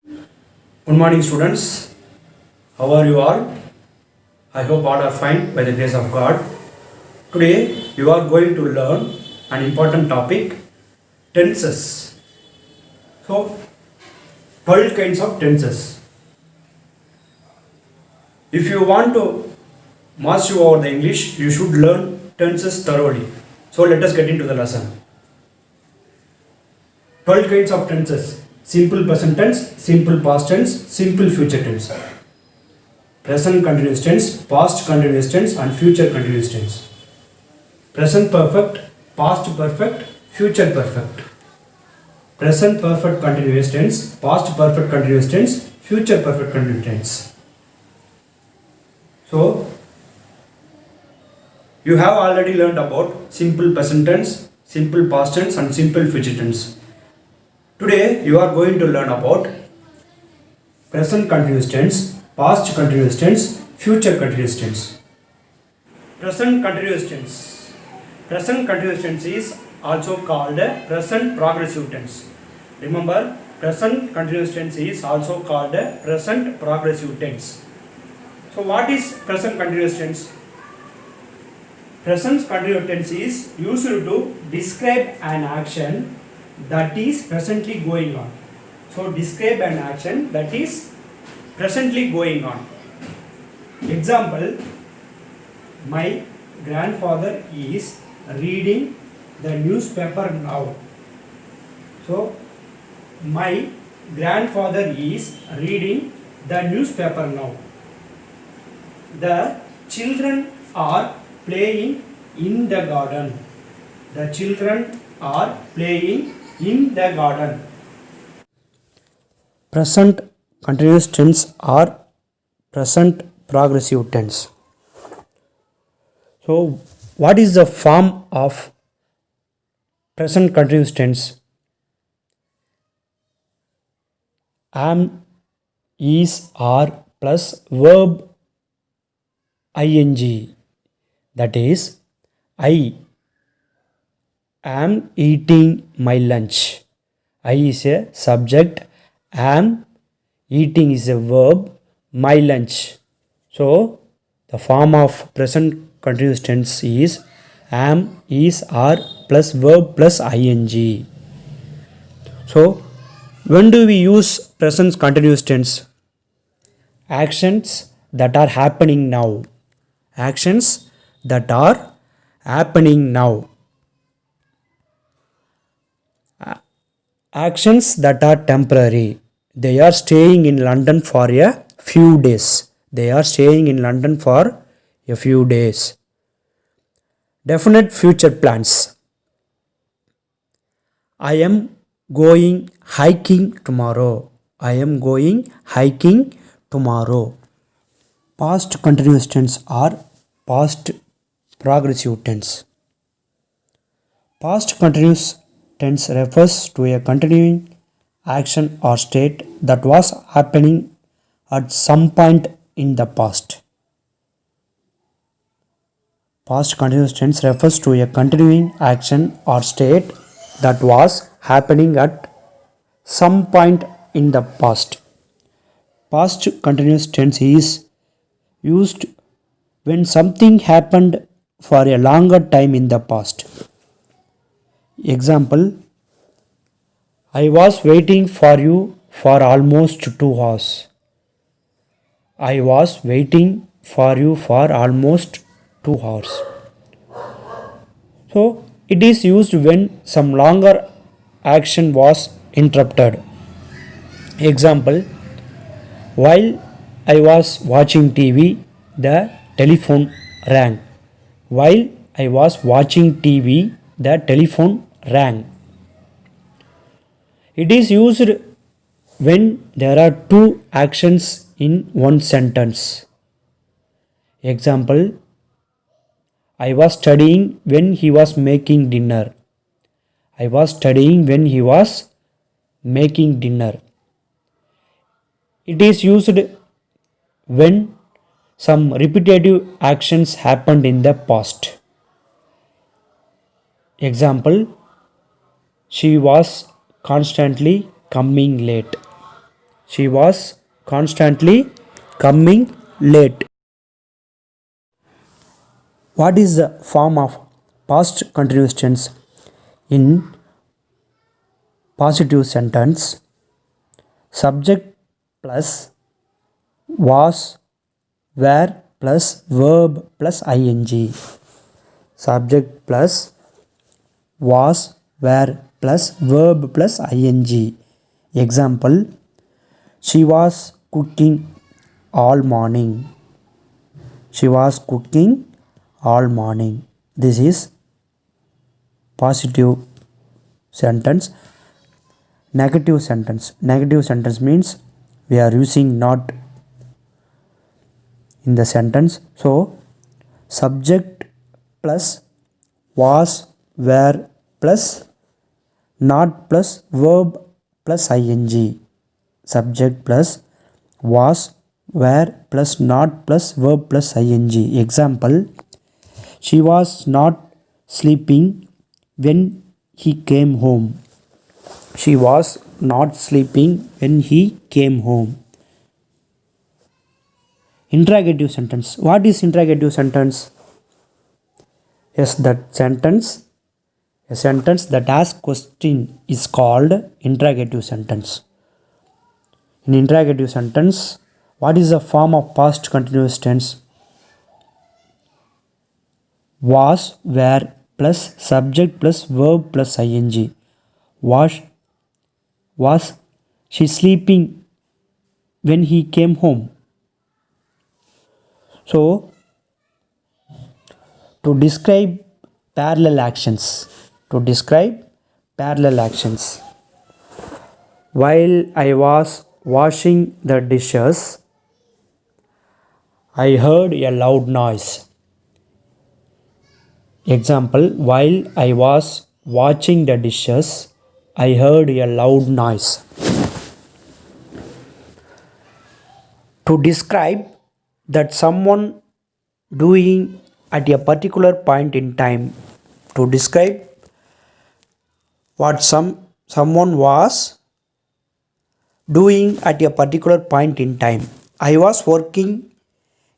Good morning, students. How are you all? I hope all are fine by the grace of God. Today, you are going to learn an important topic, tenses. So, 12 kinds of tenses. If you want to master over the English, you should learn tenses thoroughly. So, let us get into the lesson. 12 kinds of tenses: simple present tense, simple past tense, simple future tense, present continuous tense, past continuous tense, and future continuous tense. Present perfect, past perfect, future perfect. Present perfect continuous tense, past perfect continuous tense, future perfect continuous tense. So, you have already learned about simple present tense, simple past tense, and simple future tense. Today, you are going to learn about present continuous tense, past continuous tense, future continuous tense. Present continuous tense. Present continuous tense is also called present progressive tense. Remember, present continuous tense is also called present progressive tense. So, what is present continuous tense? Present continuous tense is used to describe an action that is presently going on. So, describe an action that is presently going on. Example, my grandfather is reading the newspaper now. So, my grandfather is reading the newspaper now. The children are playing in the garden. The children are playing in the garden. Present continuous tense or present progressive tense. So, what is the form of present continuous tense? Am, is, are plus verb ing. That is, I am eating my lunch. I is a subject, am eating is a verb, my lunch. So, the form of present continuous tense is am, is, are plus verb plus ing. So, when do we use present continuous tense? Actions that are happening now. Actions that are happening now. Actions that are temporary. They are staying in London for a few days. They are staying in London for a few days. Definite future plans. I am going hiking tomorrow. I am going hiking tomorrow. Past continuous tense or past progressive tense. Past continuous tense refers to a continuing action or state that was happening at some point in the past. Past continuous tense refers to a continuing action or state that was happening at some point in the past. Past continuous tense is used when something happened for a longer time in the past. Example, I was waiting for you for almost 2 hours. I was waiting for you for almost 2 hours. So, it is used when some longer action was interrupted. Example, while I was watching TV, the telephone rang. While I was watching TV, the telephone rang. It is used when there are two actions in one sentence. Example, I was studying when he was making dinner. I was studying when he was making dinner. It is used when some repetitive actions happened in the past. Example, she was constantly coming late. She was constantly coming late. What is the form of past continuous tense in positive sentence? Subject plus was, were plus verb plus ing. Subject plus was, were plus verb plus ing. Example, she was cooking all morning. She was cooking all morning. This is positive sentence. Negative sentence. Negative sentence means we are using not in the sentence. So, subject plus was, were plus not plus verb plus ing. Subject plus was, were plus not plus verb plus ing. Example, she was not sleeping when he came home. She was not sleeping when he came home. Interrogative sentence. What is interrogative sentence? Yes, that sentence, a sentence that asks question is called interrogative sentence. In interrogative sentence, what is the form of past continuous tense? Was, were plus subject plus verb plus ing. Was she sleeping when he came home? So, to describe parallel actions, while I was washing the dishes, I heard a loud noise. Example, while I was washing the dishes, I heard a loud noise. To describe that someone doing at a particular point in time, to describe what someone was doing at a particular point in time. I was working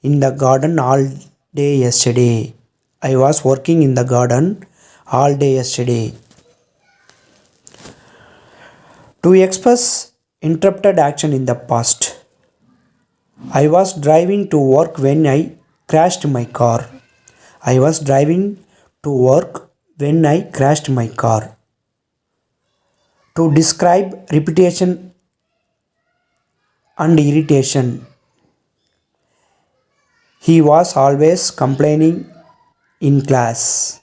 in the garden all day yesterday. I was working in the garden all day yesterday. To express interrupted action in the past. I was driving to work when I crashed my car. I was driving to work when I crashed my car. To describe repetition and irritation. He was always complaining in class.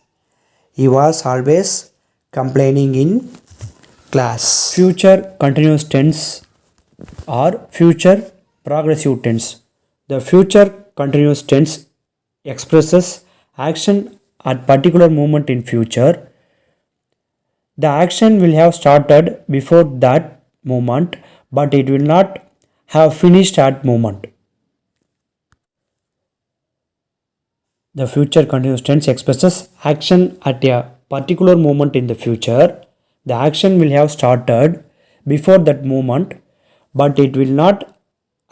He was always complaining in class. Future continuous tense or future progressive tense. The future continuous tense expresses action at particular moment in future. The action will have started before that moment, but it will not have finished at moment. The future continuous tense expresses action at a particular moment in the future. The action will have started before that moment, but it will not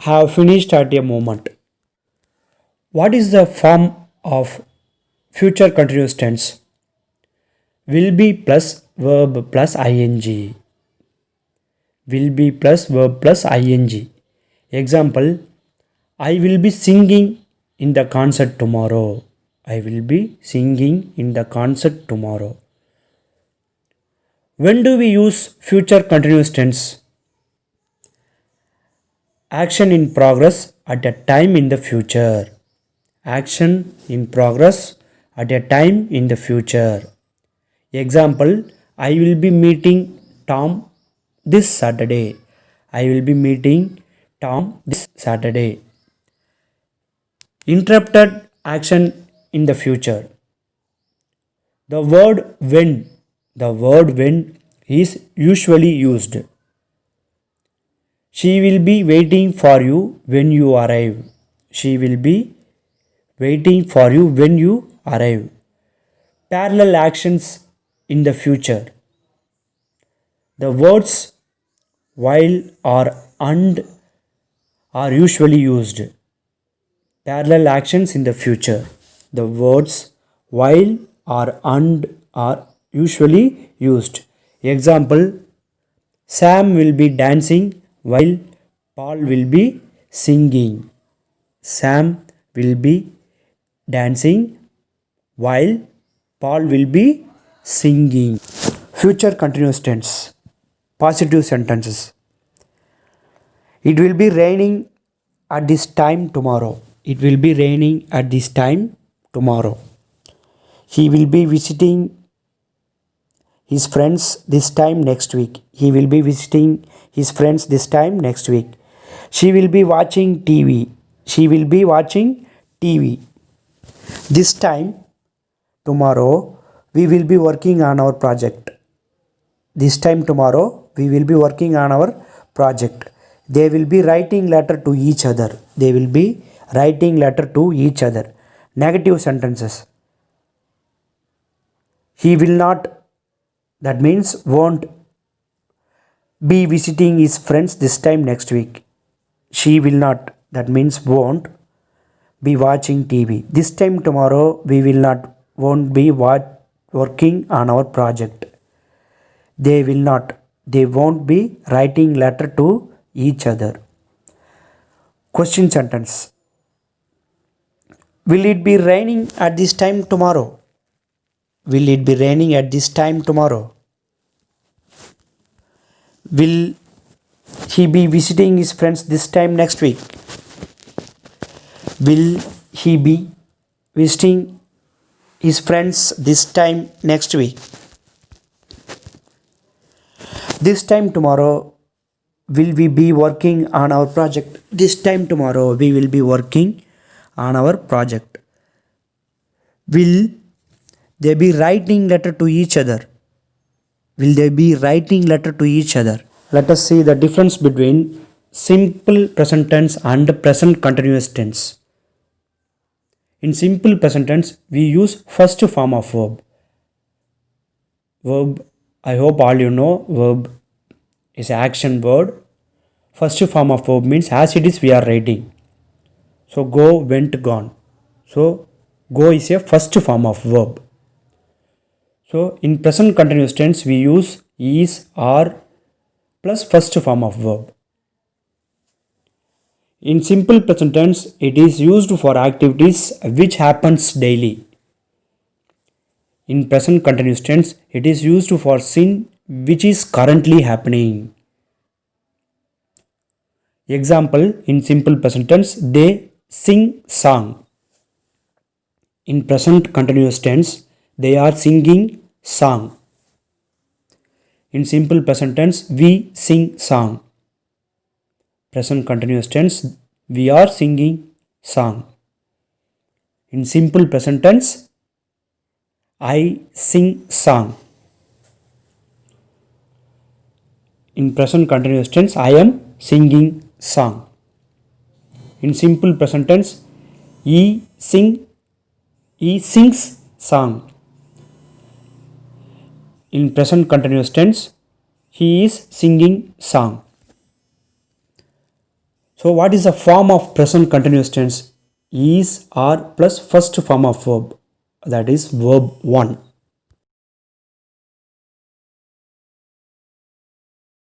have finished at a moment. What is the form of future continuous tense? Will be plus verb plus ing. Will be plus verb plus ing. Example, I will be singing in the concert tomorrow. I will be singing in the concert tomorrow. When do we use future continuous tense? Action in progress at a time in the future. Action in progress at a time in the future. Example, I will be meeting Tom this Saturday. I will be meeting Tom this Saturday. Interrupted action in the future. The word when is usually used. She will be waiting for you when you arrive. She will be waiting for you when you arrive. Parallel actions in the future. The words while or and are usually used. Parallel actions in the future. The words while or and are usually used. Example, Sam will be dancing while Paul will be singing. Sam will be dancing while Paul will be singing. Future continuous tense. Positive sentences. It will be raining at this time tomorrow. It will be raining at this time tomorrow. He will be visiting his friends this time next week. He will be visiting his friends this time next week. She will be watching TV. She will be watching TV. This time tomorrow we will be working on our project. This time tomorrow we will be working on our project. They will be writing letter to each other. They will be writing letter to each other. Negative sentences. He will not, that means won't, be visiting his friends this time next week. She will not, that means won't, be watching TV. This time tomorrow we will not, won't be working on our project. They will not, they won't be writing letter to each other. Question sentence. Will it be raining at this time tomorrow? Will it be raining at this time tomorrow? Will he be visiting his friends this time next week? Will he be visiting his friends this time next week? This time tomorrow will we be working on our project. This time tomorrow we will be working on our project. Will they be writing letter to each other? Will they be writing letter to each other? Let us see the difference between simple present tense and present continuous tense. In simple present tense we use first form of verb. Verb, I hope all you know, verb is action word. First form of verb means as it is we are writing. So go, went, gone. So go is a first form of verb. So in present continuous tense we use is, are plus first form of verb. In simple present tense it is used for activities which happens daily. In present continuous tense it is used for scene which is currently happening. Example, in simple present tense they sing song. In present continuous tense they are singing song. In simple present tense we sing song. Present continuous tense we are singing song. In simple present tense I sing song. In present continuous tense I am singing song. In simple present tense he sings song. In present continuous tense he is singing song. So what is the form of present continuous tense? Is, are plus first form of verb, that is verb 1.